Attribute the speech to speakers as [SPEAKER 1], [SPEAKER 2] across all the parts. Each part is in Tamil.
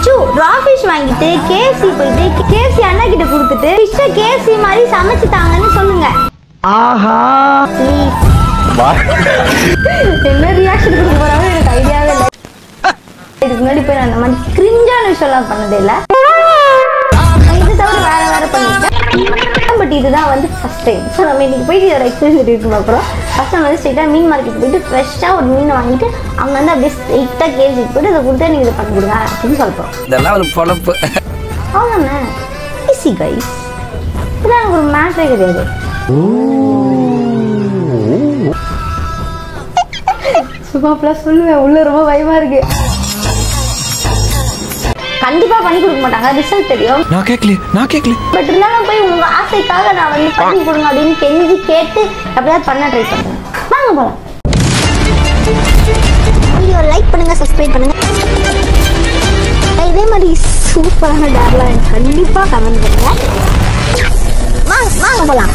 [SPEAKER 1] அச்சு ரா ஃபிஷ் வாங்கிட்டு KFC போயிட்டு KFC அண்ணா கிட்ட கொடுத்துட்டு ஃபிஷ்ஷை KFC மாதிரி சமைச்சு தாங்கன்னு சொல்லுங்க.
[SPEAKER 2] ஆஹா
[SPEAKER 1] என்ன ரியாக்ஷன் கொடுக்க போறாங்க எனக்கு ஐடியாவே இல்லை. இதுக்கு முன்னாடி போய் நான் அந்த மாதிரி கிரிஞ்சான விஷயம்லாம் பண்ணதே இல்லை. இது தவிர வேற பண்ணிட்டேன். பட் இதுதான் வந்து ஃபர்ஸ்ட் டைம். ஸோ நம்ம இன்னைக்கு போயிட்டு இதோட எக்ஸ்பீரியன்ஸ் எடுத்து பார்க்குறோம். ஃபர்ஸ்ட் நம்ம வந்து ஸ்ட்ரெயிட்டாக மீன் மார்க்கெட் போயிட்டு ஃப்ரெஷ்ஷாக ஒரு மீனை வாங்கிட்டு அவங்க வந்து அப்படியே ஸ்ட்ரெயிட்டாக KFC போயிட்டு இதை கொடுத்து நீங்கள் இதை பண்ணி கொடுங்க அப்படின்னு சொல்கிறோம்.
[SPEAKER 3] இதெல்லாம் ஒரு பொழப்பு.
[SPEAKER 1] அவ்வளோண்ணே ஈஸி கைஸ். இதெல்லாம் எனக்கு ஒரு மேட்ரே கிடையாது. சும்மா அப்படிலாம் சொல்லுவேன், உள்ள ரொம்ப பயமா இருக்கு. கண்டிப்பா பண்ணி கொடுக்க மாட்டாங்க, ரிசல்ட் தெரியும்.
[SPEAKER 3] நான் கேட்கல
[SPEAKER 1] பட் இருந்தாலும் போய் உங்க ஆசைக்காக நான் வந்து பண்ணி கொடுங்க அப்படின்னு கெஞ்சி கேட்டு அப்படியாவது பண்ண ட்ரை பண்ணுறேன். வாங்க போலாம். வீடியோ லைக் பண்ணுங்க, சப்ஸ்கிரைப் பண்ணுங்க. இதே மாதிரி சூப்பரான டேர்லாம் எனக்கு கண்டிப்பா கமெண்ட் பண்ணுங்க. வாங்க போலாம்.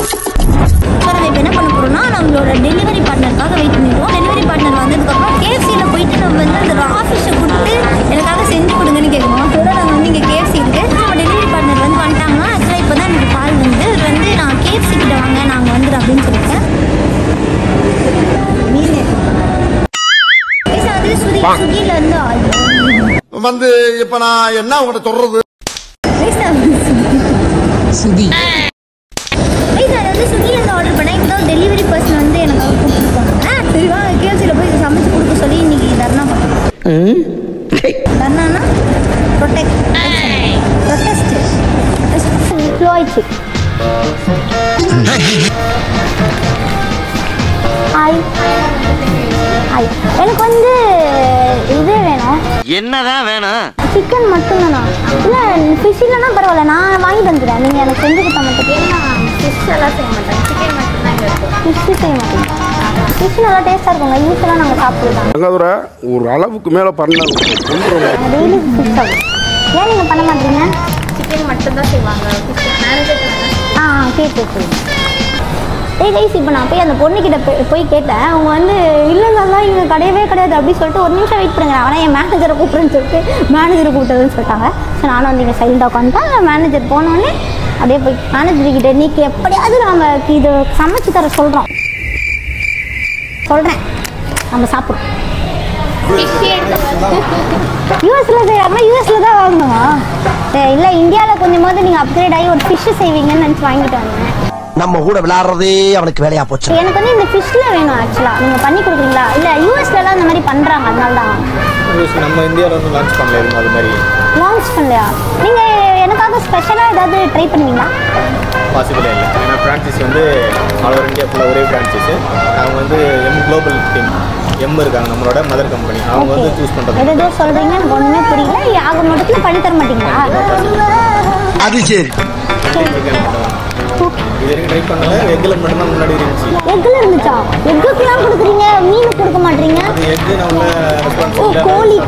[SPEAKER 1] நம்ம இப்போ என்ன பண்ண போறோம்னா நம்மளோட டெலிவரி பார்ட்னருக்காக வெயிட் பண்ணிடுவோம். டெலிவரி பார்ட்னர் வந்ததுக்கப்புறம் KFCயில் போயிட்டு நம்ம வந்து அந்த ரா ஃபிஷ்ஷை கொடுத்து எனக்காக செஞ்சு கொடுங்கன்னு கேட்கணும். அதோட நாங்கள் வந்து இங்கே KFC இருக்கு. நம்ம டெலிவரி பார்ட்னர் வந்து வந்துட்டாங்கன்னா ஆக்சுவலாக இப்போ தான் எனக்கு கால் வந்து நான் KFC கிட்ட வாங்க நாங்கள் வந்துடும் அப்படின்னு சொல்லிட்டேன். ஸ்விக்கியில் வந்து
[SPEAKER 4] இப்போ நான் என்ன உங்கள்கிட்ட சொல்றது
[SPEAKER 3] சுதி
[SPEAKER 1] ஸ்விக்கிலேருந்து ஆர்டர் பண்ணேன். இப்போ தான் டெலிவரி பர்சன் வந்து எனக்கு கொடுத்துருக்காங்க. சரி வாங்க KFCயில் போய் சமைச்சு கொடுக்க சொல்லி இன்னைக்கு தர்ணா பண்ணுறோம். தர்ணானா ப்ரொடெஸ்ட் ஸ்லோ ஆயிடுச்சு. எனக்கு வந்து இது வேணும்.
[SPEAKER 4] என்னதான் வேணும்?
[SPEAKER 1] சிக்கன் மட்டும்தானா? இல்லை ஃபிஷ் இல்லைன்னா பரவாயில்ல, நான் வாங்கி தந்துடுறேன். நீங்கள் எனக்கு செஞ்சு கொடுத்தா மட்டும். ஃபிஷ் எல்லாம் செய்ய மாட்டேன், சிக்கன் மட்டும்தான் இருக்கும். ஃபிஷ் செய்ய மாட்டேன். ஃபிஷ் நல்லா டேஸ்ட்டாக இருக்குங்க. யூஸ்வலாக நாங்கள் சாப்பிடுவோம்.
[SPEAKER 4] ஒரு அளவுக்கு மேலே பண்ணலாம்.
[SPEAKER 1] டெய்லி ஃபிஷ் ஆகும். ஏன் நீங்கள் பண்ண மாட்டீங்க? சிக்கன் மட்டும்தான் செய்வாங்க. கேட்டு கைஸ் இப்போ நான் போய் அந்த பொண்ணுக்கிட்ட போய் கேட்டேன். அவங்க வந்து இல்லைங்கலாம் இங்கே கிடையவே கிடையாது அப்படின்னு சொல்லிட்டு ஒரு நிமிஷம் வெயிட் பண்ணுங்க, ஆனால் என் மேனேஜரை கூப்பிட்றேன்னு சொல்லிட்டு மேனேஜரை கூப்பிட்டதுன்னு சொல்லிட்டாங்க. ஸோ நானும் வந்து இங்கே சைலண்டாக உட்காந்துட்டேன். மேனேஜர் போனோடனே அப்படியே போய் மேனேஜர்கிட்ட நீக்கு எப்படியாவது நம்ம இது சமைச்சு தர சொல்கிறேன் நம்ம சாப்பிட்றோம். யூஎஸில் செய்யறாருன்னா யூஎஸில் தான் வாங்கணுமா? இல்லை இந்தியாவில் கொஞ்சமாவது நீங்கள் அப்கிரேட் ஆகி ஒரு ஃபிஷ்ஷு செய்வீங்கன்னு நினச்சி வாங்கிட்டு வந்தேன்.
[SPEAKER 2] நம்ம கூட விளையாடுறதே அவனுக்கு வேலையா போச்சு.
[SPEAKER 1] எனக்கு வந்து இந்த ஃபிஷ்ல வேணும் ஆக்சுவலாக. நீங்கள் பண்ணி கொடுக்குறீங்களா? இல்லை யூஎஸ்லலாம் அந்த மாதிரி பண்ணுறாங்க, அதனால தான்.
[SPEAKER 5] நம்ம இந்தியாவில் வந்து லான்ச் பண்ணல, அது மாதிரி
[SPEAKER 1] லான்ச் பண்ணலையா? நீங்கள் எனக்காக ஸ்பெஷலாக ஏதாவது ட்ரை பண்ணுவீங்களா?
[SPEAKER 5] பாசிபிளே இல்லை. ஏன்னா ஃப்ரான்ச்சைஸ் வந்து ஆல் ஓவர் இந்தியா ஃபுல்லாக ஒரே ஃப்ரான்ச்சைஸு. அவங்க வந்து குளோபல் டீம் இருக்காங்க, நம்மளோட மதர் கம்பெனி. அவங்க வந்து சூஸ் பண்ணுறது
[SPEAKER 1] எதோ சொல்கிறீங்க, எனக்கு ஒன்றுமே புரியல. ஆக மொத்தத்தில் பண்ணி தர மாட்டீங்களா?
[SPEAKER 2] அது சரி.
[SPEAKER 5] இது ட்ரை பண்ணல. எக்கில் மட்டும்தான் முன்னாடி இருந்துச்சு.
[SPEAKER 1] எக்கில் இருந்துச்சா? எக்குக்கெல்லாம் கொடுக்குறீங்க, மீன் கொடுக்க மாட்டீங்க?
[SPEAKER 5] அது எக்கு நம்ம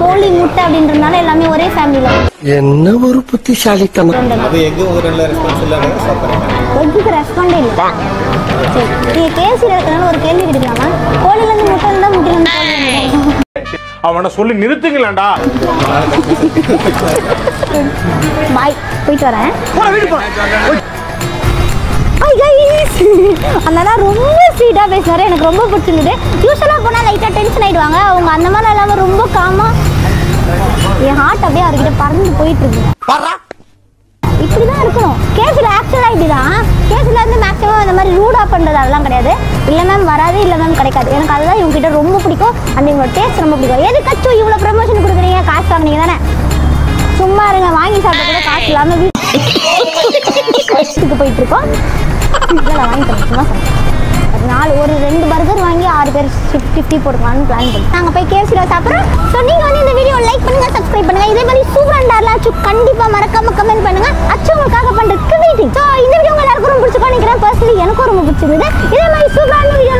[SPEAKER 1] கோழி முட்டை அப்படின்றதுனால எல்லாமே ஒரே ஃபேமிலியில்.
[SPEAKER 2] என்ன ஒரு புத்திசாலித்தனம்.
[SPEAKER 5] அது எக்கு ஒரு நல்ல ரெஸ்பான்ஸ் இல்லை.
[SPEAKER 1] எக்குக்கு ரெஸ்பாண்டே இல்லை. சரி, நீங்கள் KFCயில் இருக்கிறனால ஒரு கேள்வி கிடைக்கலாமா? கோழிலேருந்து முட்டை இருந்தால் முட்டையிலேருந்து
[SPEAKER 4] அவனை சொல்லி நிறுத்துங்களேன்டா.
[SPEAKER 1] பாய், போயிட்டு வரேன். அந்த ரொம்ப ஸ்வீட்டாக பேசுனாரு, எனக்கு ரொம்ப பிடிச்சிருந்தது. யூஸ்வலாக போனால் லைட்டாக டென்ஷன் ஆகிடுவாங்க அவங்க. அந்த மாதிரி இல்லாமல் ரொம்ப காமாக என் ஹார்ட் அப்படியே அவர்கிட்ட பறந்து போயிட்டு இருக்குங்க. இப்படி தான் இருக்கணும். KFCயில் ஆக்சுவலாக இப்படி தான். KFCயில் வந்து மேக்ஸிமம் இந்த மாதிரி ரூடாக பண்ணுறது அதெல்லாம் கிடையாது. இல்லை மேம் வராது, இல்லை மேம் கிடைக்காது. எனக்கு அதுதான் இவங்ககிட்ட ரொம்ப பிடிக்கும். அந்த இவங்களோட டேஸ்ட் ரொம்ப பிடிக்கும். எதுக்காச்சும் இவ்வளோ ப்ரமோஷன் கொடுக்குறீங்க, காசு வாங்கினீங்க தானே? சும்மா இருங்க, வாங்கி சாப்பிட கூட காசு இல்லாமல் வீட்டுக்கு போயிட்டு இருக்கோம். இதெல்லாம் வாங்கி தரேன், சும்மா சொல்லுங்கள். ஒரு 2 பர்கர் வாங்கி 6 பேர் 50 போட்டுக்கலாம்னு பிளான் பண்ணி நாங்கள் போய் KFCயில் சாப்பிட்றோம். ஸோ நீங்கள் வந்து இந்த வீடியோ லைக் பண்ணுங்கள், சப்ஸ்கிரைப் பண்ணுங்கள். இதே மாதிரி சூப்பராக டேர்லாம் கண்டிப்பாக மறக்காமல் கமெண்ட் பண்ணுங்கள். அச்சு உங்களுக்காக பண்ணுறதுக்கு வெயிட்டிங். ஸோ இந்த வீடியோ உங்கள் எல்லாருக்கும் ரொம்ப பிடிச்சிக்கோ நினைக்கிறேன். பர்சனலி எனக்கும் ரொம்ப பிடிச்சிருந்தது. இதே மாதிரி சூப்பரான வீடியோ